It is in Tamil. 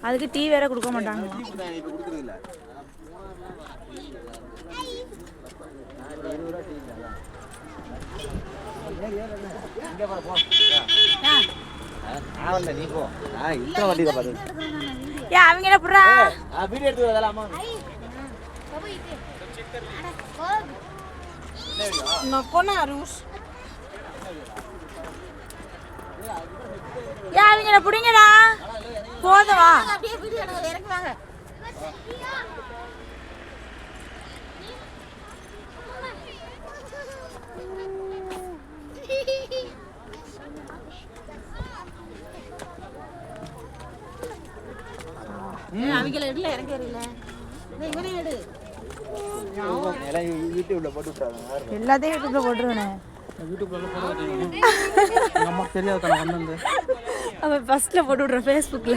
அதுக்கு டீ வேற கொடுக்க மாட்டாங்க. அவங்க என்ன புறா வீடியோ எடுத்து வரலாமா? அவங்க புடிங்கடா போதவா இறக்குவாங்க. அவங்கள இடல இறங்க வரல இவனே எடு யூடியூப்ல போட்டு விட்டுறாங்க. எல்லாத்தையும் யூடியூப்ல போட்டுருவேன். யூடியூப்ல போட்டு நமக்கு தெரியாத வந்து அவன் ஃபர்ஸ்ட்ல போட்டு விடுறேன் ஃபேஸ்புக்ல.